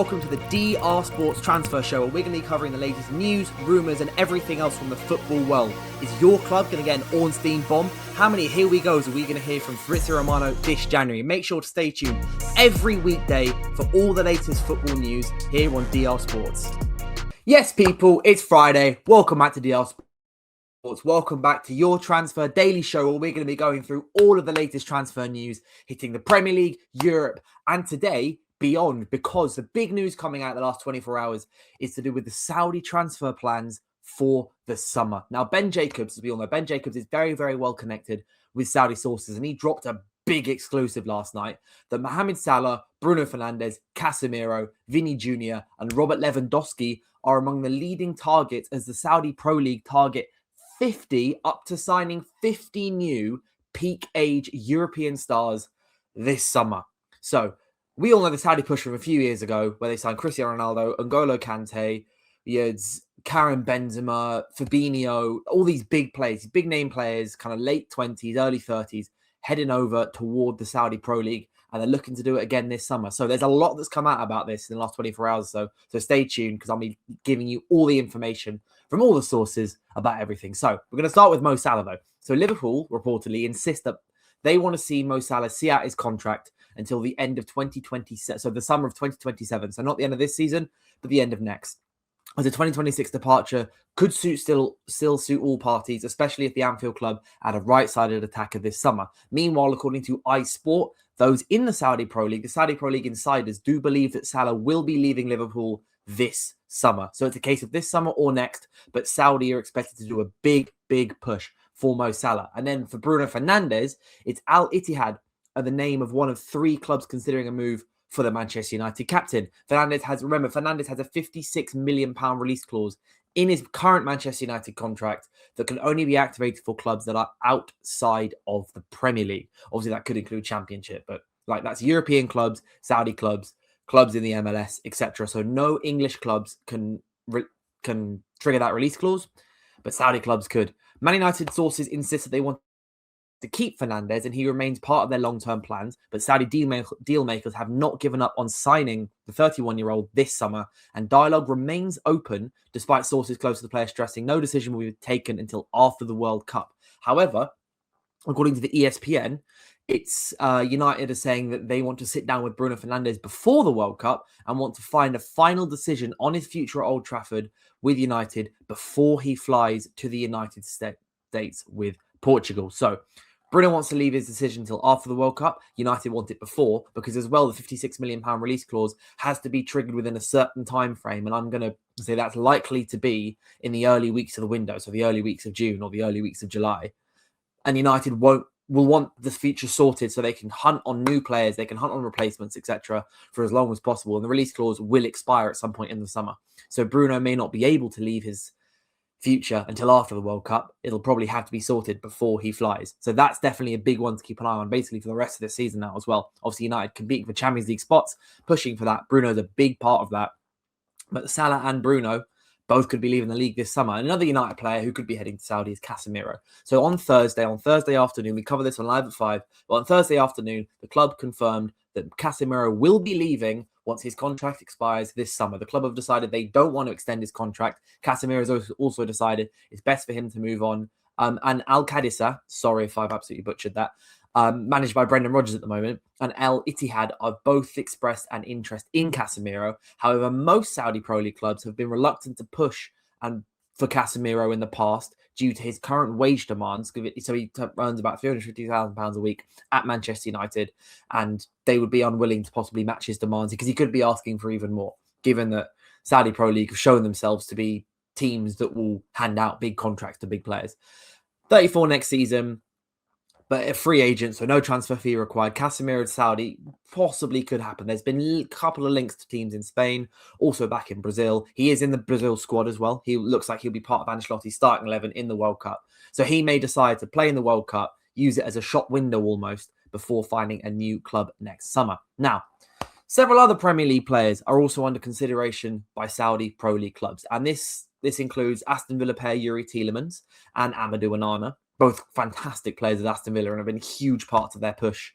welcome to the DR Sports Transfer Show, where we're going to be covering the latest news, rumours and everything else from the football world. Is your club going to get an Ornstein bomb? How many here we goes are we going to hear from Fabrizio Romano this January? Make sure to stay tuned every weekday for all the latest football news here on DR Sports. Yes, people, it's Friday. Welcome back to DR Sports. Welcome back to your Transfer Daily Show, where we're going to be going through all of the latest transfer news, hitting the Premier League, Europe, and today, beyond, because the big news coming out in the last 24 hours is to do with the Saudi transfer plans for the summer. Now, Ben Jacobs, as we all know, Ben Jacobs is very, very well connected with Saudi sources, and he dropped a big exclusive last night that Mohamed Salah, Bruno Fernandes, Casemiro, Vinny Jr. and Robert Lewandowski are among the leading targets as the Saudi Pro League target 50 up to signing 50 new peak age European stars this summer. So, we all know the Saudi push from a few years ago where they signed Cristiano Ronaldo, N'Golo Kante, Karim Benzema, Fabinho, all these big players, big name players, kind of late 20s, early 30s, heading over toward the Saudi Pro League, and they're looking to do it again this summer. So there's a lot that's come out about this in the last 24 hours or so. So stay tuned because I'll be giving you all the information from all the sources about everything. So we're going to start with Mo Salah though. So Liverpool reportedly insist that they want to see Mo Salah see out his contract until the end of 2027, so the summer of 2027. So not the end of this season, but the end of next. As a 2026 departure could still suit all parties, especially if the Anfield club had a right-sided attacker this summer. Meanwhile, according to iSport, those in the Saudi Pro League insiders do believe that Salah will be leaving Liverpool this summer. So it's a case of this summer or next, but Saudi are expected to do a big, big push for Mo Salah. And then for Bruno Fernandes, it's Al Ittihad are the name of one of three clubs considering a move for the Manchester United captain. Fernandes has a £56 million release clause in his current Manchester United contract that can only be activated for clubs that are outside of the Premier League. Obviously, that could include Championship, but that's European clubs, Saudi clubs, clubs in the MLS, etc. So no English clubs can trigger that release clause, but Saudi clubs could. Man United sources insist that they want to keep Fernandes and he remains part of their long-term plans, but Saudi deal makers have not given up on signing the 31-year-old this summer, and dialogue remains open despite sources close to the player stressing no decision will be taken until after the World Cup. However, according to the ESPN, it's United are saying that they want to sit down with Bruno Fernandes before the World Cup and want to find a final decision on his future at Old Trafford with United before he flies to the United States with Portugal. So Bruno wants to leave his decision until after the World Cup. United want it before because as well, the £56 million release clause has to be triggered within a certain time frame. And I'm going to say that's likely to be in the early weeks of the window. So the early weeks of June or the early weeks of July. And United will want the future sorted so they can hunt on new players, they can hunt on replacements, etc. for as long as possible. And the release clause will expire at some point in the summer. So Bruno may not be able to leave his future until after the World Cup. It'll probably have to be sorted before he flies. So that's definitely a big one to keep an eye on, basically for the rest of the season now as well. Obviously, United competing for Champions League spots, pushing for that. Bruno's a big part of that. But Salah and Bruno both could be leaving the league this summer. And another United player who could be heading to Saudi is Casemiro. So on Thursday afternoon, we cover this on Live at 5, but on Thursday afternoon, the club confirmed that Casemiro will be leaving once his contract expires this summer. The club have decided they don't want to extend his contract. Casemiro has also decided it's best for him to move on. And Al Qadisa, sorry if I've absolutely butchered that, managed by Brendan Rodgers at the moment, and Al Ittihad are both expressed an interest in Casemiro. However, most Saudi Pro League clubs have been reluctant to push for Casemiro in the past due to his current wage demands. So he earns about £350,000 a week at Manchester United, and they would be unwilling to possibly match his demands because he could be asking for even more, given that Saudi Pro League have shown themselves to be teams that will hand out big contracts to big players. 34 next season, but a free agent, so no transfer fee required. Casemiro to Saudi possibly could happen. There's been a couple of links to teams in Spain, also back in Brazil. He is in the Brazil squad as well. He looks like he'll be part of Ancelotti's starting 11 in the World Cup. So he may decide to play in the World Cup, use it as a shop window almost, before finding a new club next summer. Now, several other Premier League players are also under consideration by Saudi Pro League clubs. And this includes Aston Villa pair Yuri Tielemans and Amadou Onana. Both fantastic players at Aston Villa and have been huge parts of their push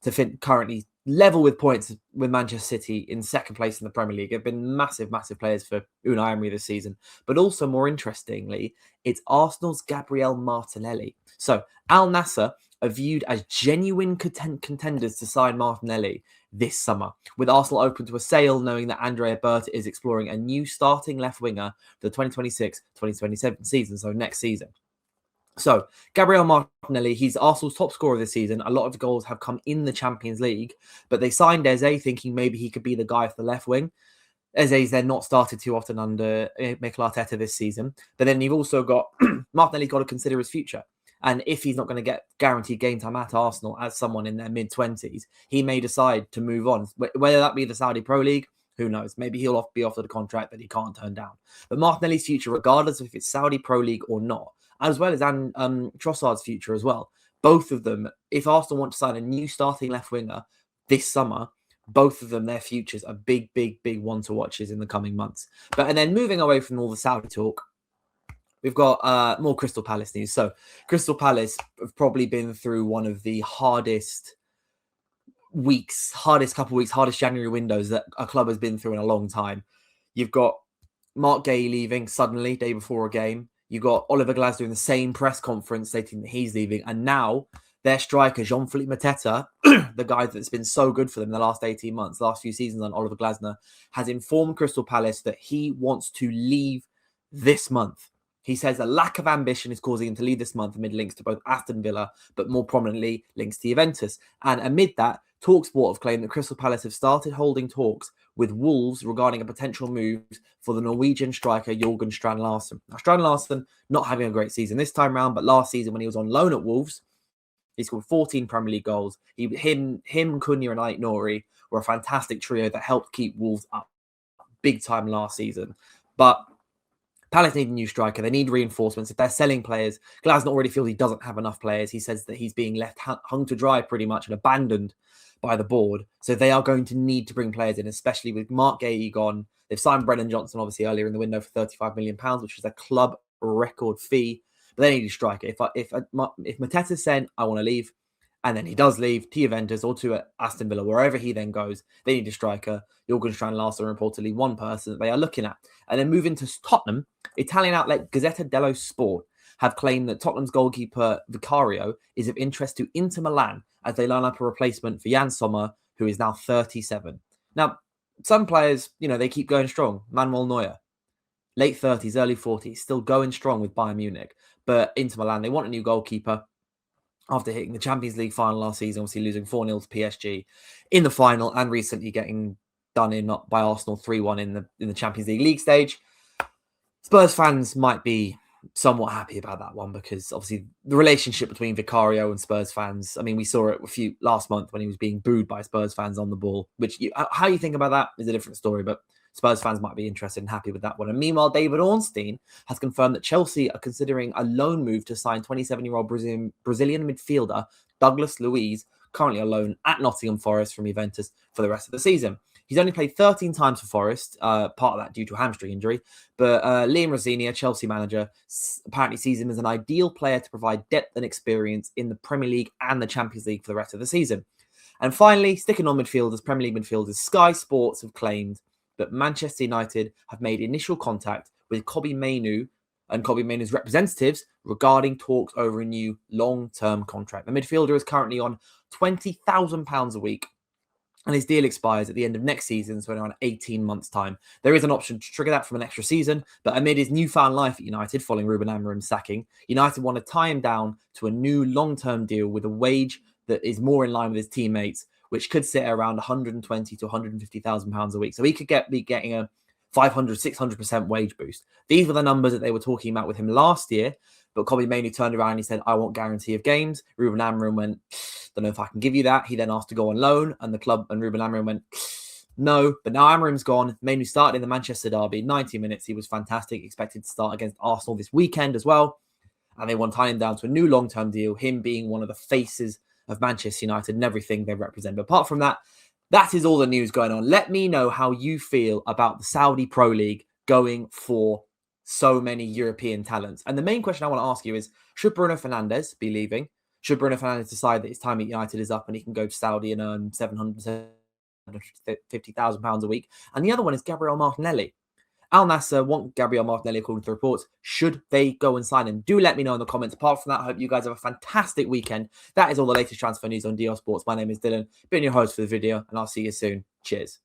to currently level with points with Manchester City in second place in the Premier League. Have been massive, massive players for Unai Emery this season. But also, more interestingly, it's Arsenal's Gabriel Martinelli. So Al Nassr are viewed as genuine contenders to sign Martinelli this summer, with Arsenal open to a sale, knowing that Andrea Berta is exploring a new starting left winger for the 2026-2027 season, so next season. So, Gabriel Martinelli, he's Arsenal's top scorer this season. A lot of goals have come in the Champions League, but they signed Eze thinking maybe he could be the guy for the left wing. Eze's then not started too often under Mikel Arteta this season. But then you've also got Martinelli's got to consider his future. And if he's not going to get guaranteed game time at Arsenal as someone in their mid-20s, he may decide to move on. Whether that be the Saudi Pro League, who knows? Maybe he'll be offered a contract that he can't turn down. But Martinelli's future, regardless of if it's Saudi Pro League or not, as well as Trossard's future as well. Both of them, if Arsenal want to sign a new starting left winger this summer, both of them, their futures are big, big, big one to watches in the coming months. And then moving away from all the Saudi talk, we've got more Crystal Palace news. So Crystal Palace have probably been through one of the hardest couple weeks, hardest January windows that a club has been through in a long time. You've got Mark Gay leaving suddenly, day before a game. You got Oliver Glasner doing the same press conference stating that he's leaving. And now their striker, Jean-Philippe Mateta, the guy that's been so good for them the last 18 months, last few seasons on Oliver Glasner, has informed Crystal Palace that he wants to leave this month. He says a lack of ambition is causing him to leave this month amid links to both Aston Villa, but more prominently links to Juventus. And amid that, TalkSport have claimed that Crystal Palace have started holding talks with Wolves regarding a potential move for the Norwegian striker Jørgen Strand Larsen. Now, Strand Larsen not having a great season this time round, but last season when he was on loan at Wolves, he scored 14 Premier League goals. Him, Cunha and Ait Nouri were a fantastic trio that helped keep Wolves up big time last season. But Palace need a new striker. They need reinforcements. If they're selling players, Glasner already feels he doesn't have enough players. He says that he's being left hung to dry pretty much and abandoned by the board. So they are going to need to bring players in, especially with Mark Gay gone. They've signed Brennan Johnson, obviously, earlier in the window for £35 million, which is a club record fee. But they need a striker. If Mateta's saying, I want to leave, and then he does leave to Juventus or to Aston Villa, wherever he then goes, they need a striker. Jørgen Strand Larsen reportedly one person that they are looking at. And then moving to Tottenham, Italian outlet Gazzetta dello Sport have claimed that Tottenham's goalkeeper Vicario is of interest to Inter Milan as they line up a replacement for Jan Sommer, who is now 37. Now, some players, they keep going strong. Manuel Neuer, late 30s, early 40s, still going strong with Bayern Munich. But Inter Milan, they want a new goalkeeper after hitting the Champions League final last season, obviously losing 4-0 to PSG in the final and recently getting done in by Arsenal 3-1 in the Champions League stage. Spurs fans might be somewhat happy about that one because obviously the relationship between Vicario and Spurs fans, we saw it last month when he was being booed by Spurs fans on the ball, which how you think about that is a different story, but Spurs fans might be interested and happy with that one. And meanwhile, David Ornstein has confirmed that Chelsea are considering a loan move to sign 27-year-old Brazilian midfielder Douglas Luiz, currently a loan at Nottingham Forest from Juventus for the rest of the season. He's only played 13 times for Forest, part of that due to a hamstring injury. But Liam Rosini, a Chelsea manager, apparently sees him as an ideal player to provide depth and experience in the Premier League and the Champions League for the rest of the season. And finally, sticking on midfielders, Premier League midfielders, Sky Sports have claimed that Manchester United have made initial contact with Kobbie Mainoo and Kobbie Mainoo's representatives regarding talks over a new long-term contract. The midfielder is currently on £20,000 a week, and his deal expires at the end of next season, so in around 18 months' time. There is an option to trigger that from an extra season, but amid his newfound life at United following Ruben Amorim's sacking, United want to tie him down to a new long-term deal with a wage that is more in line with his teammates, which could sit around £120,000 to £150,000 a be So he could be getting a 500, 600% wage boost. These were the numbers that they were talking about with him last year, but Kobbie Mainoo turned around and he said, I want guarantee of games. Ruben Amorim went, don't know if I can give you that. He then asked to go on loan, and the club and Ruben Amorim went, no. But now Amorim's gone. Mainoo started in the Manchester derby, 90 minutes. He was fantastic, expected to start against Arsenal this weekend as well. And they want to tie him down to a new long-term deal, him being one of the faces of Manchester United and everything they represent. But apart from that, that is all the news going on. Let me know how you feel about the Saudi Pro League going for so many European talents. And the main question I want to ask you is, should Bruno Fernandes be leaving? should Bruno Fernandes decide that his time at United is up and he can go to Saudi and earn £750,000 a week. And the other one is Gabriel Martinelli. Al Nassr want Gabriel Martinelli according to reports. Should they go and sign him? Do let me know in the comments. Apart from that, I hope you guys have a fantastic weekend. That is all the latest transfer news on DR Sports. My name is Dylan, been your host for the video, and I'll see you soon. Cheers.